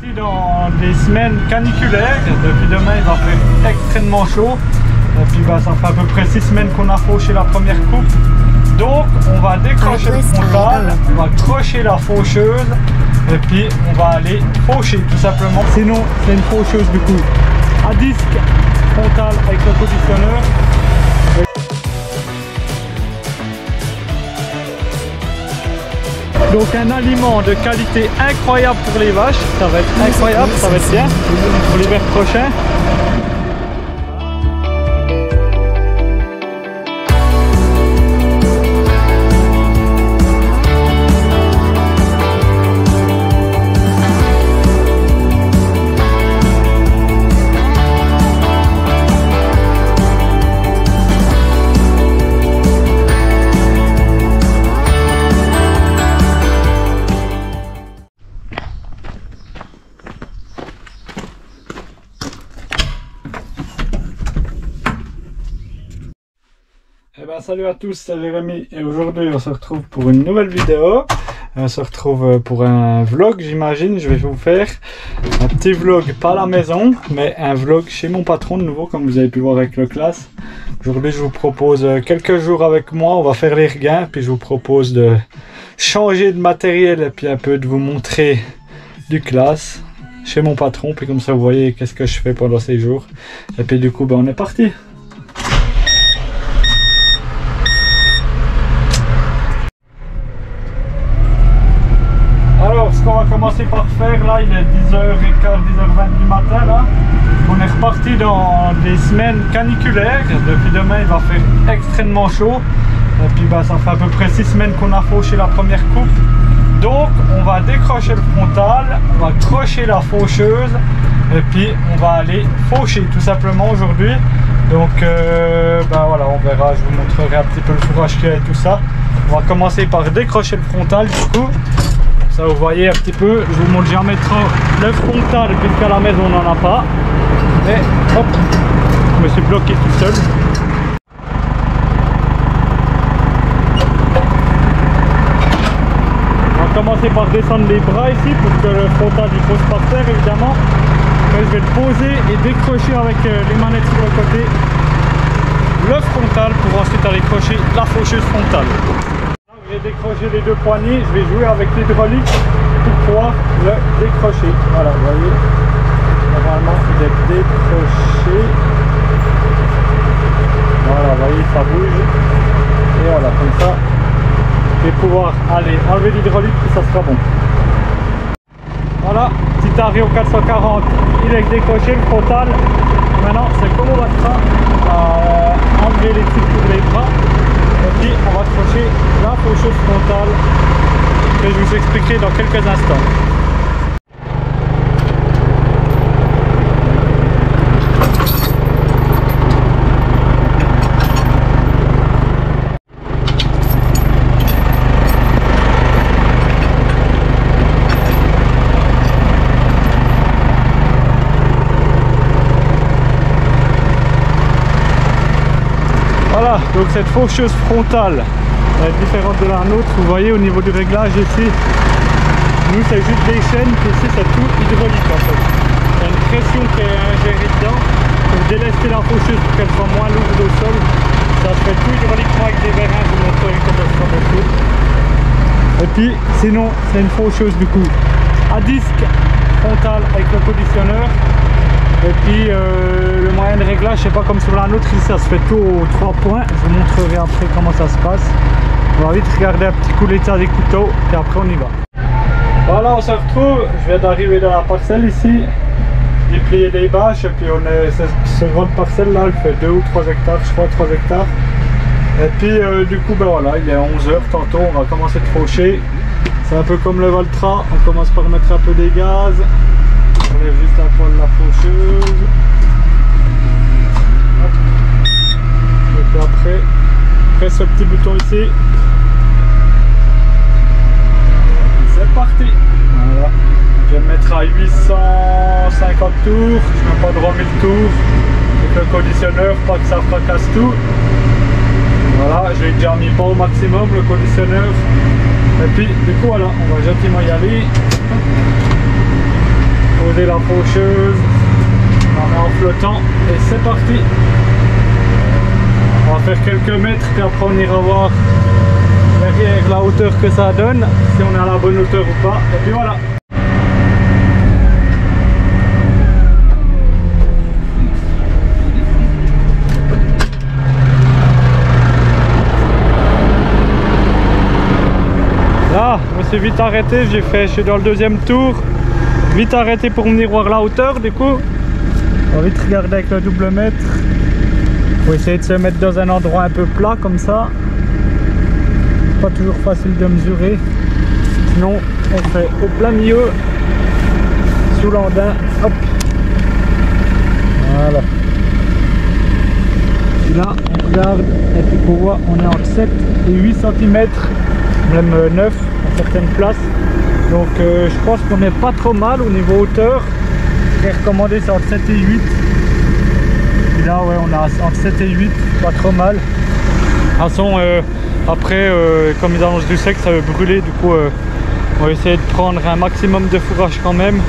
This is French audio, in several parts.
Dans des semaines caniculaires, depuis demain il va faire extrêmement chaud. Et puis ça fait à peu près 6 semaines qu'on a fauché la première coupe. Donc on va décrocher le frontal, on va crocher la faucheuse et puis on va aller faucher tout simplement. Sinon c'est une faucheuse du coup à disque frontal avec le conditionneur. Donc un aliment de qualité incroyable pour les vaches, ça va être incroyable, ça va être bien pour l'hiver prochain. Salut à tous, c'est Jérémy et aujourd'hui on se retrouve pour une nouvelle vidéo. On se retrouve pour un vlog, j'imagine. Je vais vous faire un petit vlog, pas à la maison, mais un vlog chez mon patron de nouveau, comme vous avez pu voir avec le classe. Aujourd'hui je vous propose quelques jours avec moi, on va faire les regains, puis je vous propose de changer de matériel et puis un peu de vous montrer du classe chez mon patron, puis comme ça vous voyez qu'est-ce que je fais pendant ces jours. Et puis du coup on est parti. Alors, ce qu'on va commencer par faire là, il est 10h15, 10h20 du matin là. On est reparti dans des semaines caniculaires. Depuis demain, il va faire extrêmement chaud. Et puis ça fait à peu près 6 semaines qu'on a fauché la première coupe. Donc, on va décrocher le frontal, on va crocher la faucheuse. Et puis, on va aller faucher tout simplement aujourd'hui. Donc, voilà, on verra. Je vous montrerai un petit peu le fourrage qu'il y a et tout ça. On va commencer par décrocher le frontal du coup. Ça vous voyez un petit peu, je vous montre jamais trop le frontal puisqu'à la maison on n'en a pas. Et hop, je me suis bloqué tout seul. On va commencer par descendre les bras ici pour que le frontal il pose par terre évidemment. Et je vais le poser et décrocher avec les manettes sur le côté le frontal pour ensuite aller crocher la faucheuse frontale. J'ai décroché les deux poignées, je vais jouer avec l'hydraulique pour pouvoir le décrocher. Voilà, vous voyez, normalement il est décroché. Voilà, vous voyez, ça bouge. Et voilà, comme ça, je vais pouvoir aller enlever l'hydraulique et ça sera bon. Voilà, petit arrêt au 440, il est décroché le frontal. Maintenant, c'est comme on va enlever les trucs pour les bras. Et puis on va crocher la faucheuse frontale que je vous expliquerai dans quelques instants. Voilà, donc cette faucheuse frontale est différente de la nôtre. Vous voyez au niveau du réglage ici, nous c'est juste des chaînes, puis ici c'est tout hydraulique en fait. Il y a une pression qui est ingérée dedans pour délester la faucheuse pour qu'elle soit moins lourde au sol. Ça se fait tout hydrauliquement avec des vérins, je vous montrerai comment ça se fait. Et puis sinon c'est une faucheuse du coup à disque frontal avec le conditionneur. Et puis le moyen de réglage, c'est pas comme sur la nôtre, ici ça se fait tout aux 3 points. Je vous montrerai après comment ça se passe. On va vite regarder un petit coup l'état des couteaux et après on y va. Voilà, on se retrouve, je viens d'arriver dans la parcelle ici, déplier des bâches et puis on est, cette grande parcelle là, elle fait 2 ou 3 hectares, je crois 3 hectares. Et puis du coup voilà, il est 11h tantôt, on va commencer de faucher. C'est un peu comme le Valtra, on commence par mettre un peu des gaz. On lève juste un poil la faucheuse. Et puis après, presse ce petit bouton ici. C'est parti. Voilà. Je vais me mettre à 850 tours. Je ne mets pas 3000 tours. Avec le conditionneur, pas que ça fracasse tout. Voilà, j'ai déjà mis pas au maximum le conditionneur. Et puis du coup voilà, on va gentiment y aller. poser la faucheuse, on la met en flottant et c'est parti. On va faire quelques mètres puis après on ira voir derrière la hauteur que ça donne, si on est à la bonne hauteur ou pas, et puis voilà. Là, je me suis vite arrêté, je suis dans le deuxième tour, vite arrêté pour venir voir la hauteur. Du coup, on va vite regarder avec le double mètre. Faut essayer de se mettre dans un endroit un peu plat comme ça. Pas toujours facile de mesurer. Sinon, on fait au plein milieu, sous l'andin, hop. Voilà. Et là, on regarde et puis on voit, on est entre 7 et 8 cm, même 9 à certaines places. Donc je pense qu'on n'est pas trop mal au niveau hauteur. Ce qui est recommandé, c'est entre 7 et 8. Et là, ouais, on a entre 7 et 8, pas trop mal. De toute façon, après, comme ils annoncent du sec, ça veut brûler. Du coup, on va essayer de prendre un maximum de fourrage quand même.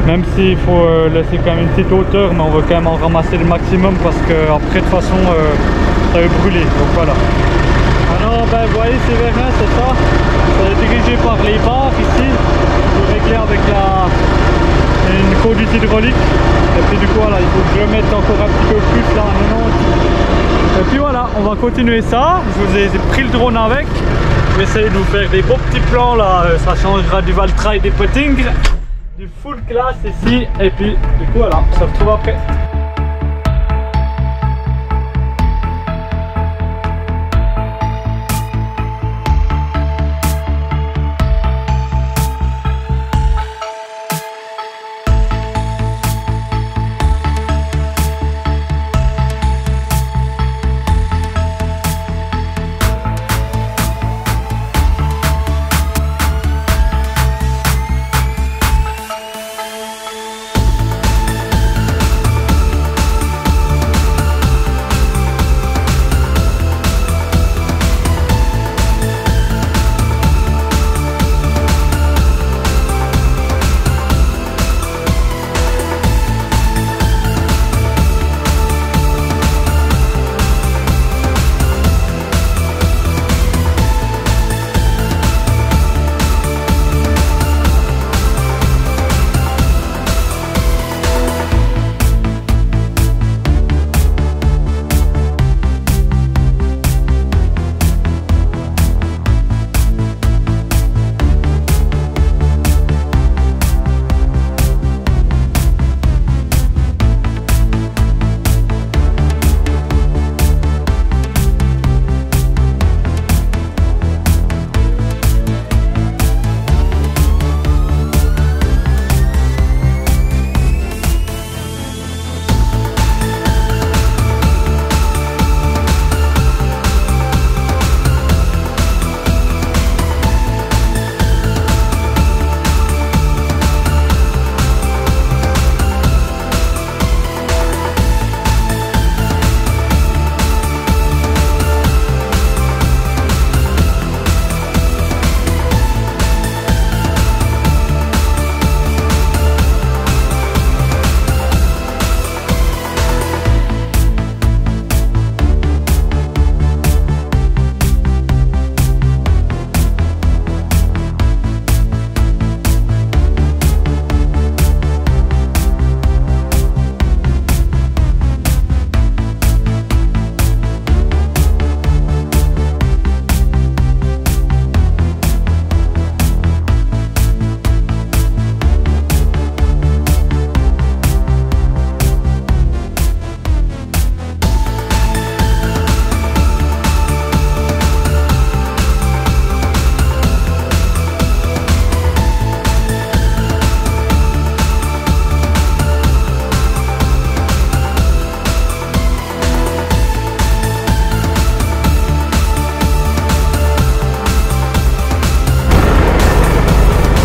Même s'il faut laisser quand même une petite hauteur, mais on veut quand même en ramasser le maximum parce que après, de toute façon, ça veut brûler. Donc voilà. Alors, ben, vous voyez, ces vérins, c'est ça. Ça est dirigé par les barres ici. C'est réglé avec une conduite hydraulique. Et puis du coup, voilà, il faut que je le mette encore un petit peu plus là, à 90. Et puis voilà, on va continuer ça. Je vous ai pris le drone avec. Je vais essayer de vous faire des beaux petits plans là. Ça changera du Valtra et des Putting. Du full class ici. Et puis, du coup, voilà, on se retrouve après.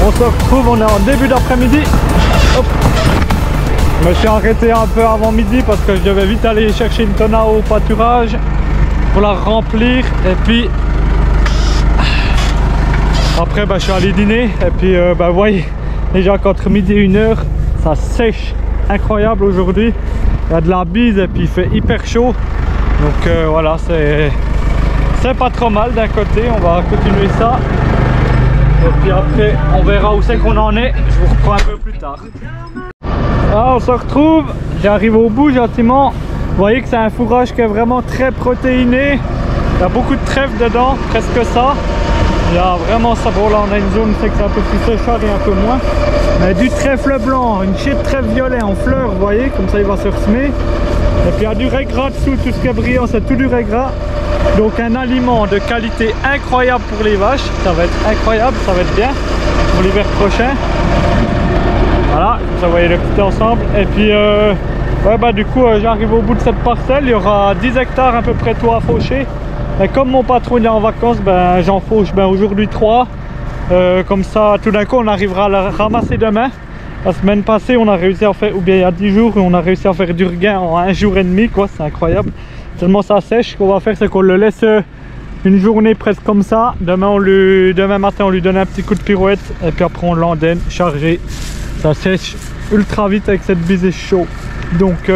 On se retrouve, on est en début d'après-midi. Je me suis arrêté un peu avant midi parce que je devais vite aller chercher une tonne au pâturage pour la remplir. Et puis après je suis allé dîner et puis vous voyez, Déjà qu'entre midi et 1h, ça sèche incroyable aujourd'hui. Il y a de la bise et puis il fait hyper chaud. Donc voilà, c'est pas trop mal d'un côté. On va continuer ça. Et puis après, on verra où c'est qu'on en est. Je vous reprends un peu plus tard. Là, on se retrouve. J'arrive au bout gentiment. Vous voyez que c'est un fourrage qui est vraiment très protéiné. Il y a beaucoup de trèfle dedans, presque ça. Il y a vraiment ça. Bon, là, on a une zone c'est que c'est un peu plus séchard et un peu moins. Mais du trèfle blanc, une chier de trèfle violet en fleurs, vous voyez, comme ça il va se ressemer. Et puis il y a du raiegras dessous, tout ce qui est brillant, c'est tout du raiegras. Donc un aliment de qualité incroyable pour les vaches. Ça va être incroyable, ça va être bien pour l'hiver prochain. Voilà, comme ça vous voyez le petit ensemble. Et puis ouais, bah, du coup j'arrive au bout de cette parcelle. Il y aura 10 hectares à peu près tout à faucher. Et comme mon patron est en vacances, ben, j'en fauche aujourd'hui 3. Comme ça tout d'un coup on arrivera à la ramasser demain. La semaine passée on a réussi à faire, ou bien il y a 10 jours, on a réussi à faire du regain en 1 jour et demi quoi, c'est incroyable. Tellement ça sèche. Ce qu'on va faire c'est qu'on le laisse une journée presque comme ça. Demain matin on lui donne un petit coup de pirouette et puis après on l'endaine, chargé. Ça sèche ultra vite avec cette bise et chaud. Donc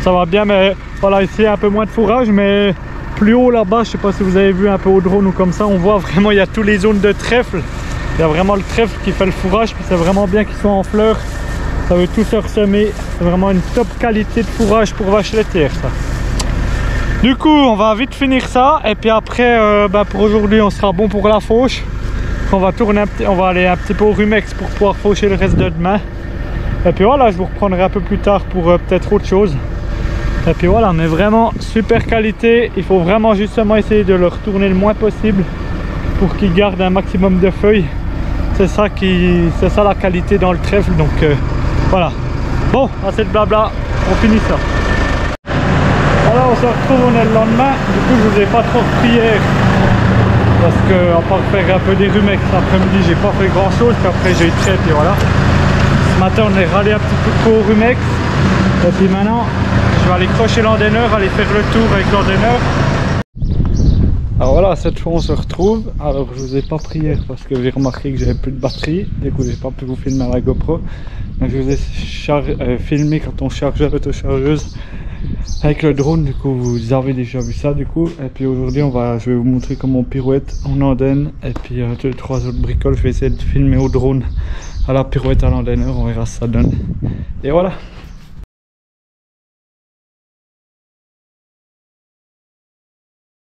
ça va bien, mais voilà, ici un peu moins de fourrage, mais plus haut là-bas, je sais pas si vous avez vu un peu au drone ou comme ça, on voit vraiment il y a toutes les zones de trèfle. Il y a vraiment le trèfle qui fait le fourrage, puis c'est vraiment bien qu'ils soient en fleurs. Ça veut tout se ressemer. C'est vraiment une top qualité de fourrage pour vaches laitières ça. Du coup on va vite finir ça et puis après bah, pour aujourd'hui on sera bon pour la fauche. On va tourner on va aller un petit peu au Rumex pour pouvoir faucher le reste de demain. Et puis voilà, je vous reprendrai un peu plus tard pour peut-être autre chose. Et puis voilà, mais vraiment super qualité. Il faut vraiment justement essayer de le retourner le moins possible pour qu'il garde un maximum de feuilles. C'est ça la qualité dans le trèfle. Donc voilà. Bon, assez de blabla, on finit ça. Voilà, on se retrouve, on est le lendemain. Du coup je vous ai pas trop repris hier parce que à part faire un peu des Rumex l'après-midi, j'ai pas fait grand chose. Puis après j'ai eu traite et voilà. Ce matin on est râlé un petit peu de coup au Rumex. Et puis maintenant je vais aller crocher l'endaineur, aller faire le tour avec l'endaineur. Alors voilà, cette fois on se retrouve. Alors je vous ai pas pris hier parce que j'ai remarqué que j'avais plus de batterie. Du coup j'ai pas pu vous filmer à la GoPro. Donc je vous ai filmé quand on chargeait l'autochargeuse avec le drone. Du coup vous avez déjà vu ça du coup. Et puis aujourd'hui je vais vous montrer comment on pirouette en andaine. Et puis 2-3 autres bricoles, je vais essayer de filmer au drone à la pirouette à l'endaineur. On verra ce que ça donne. Et voilà.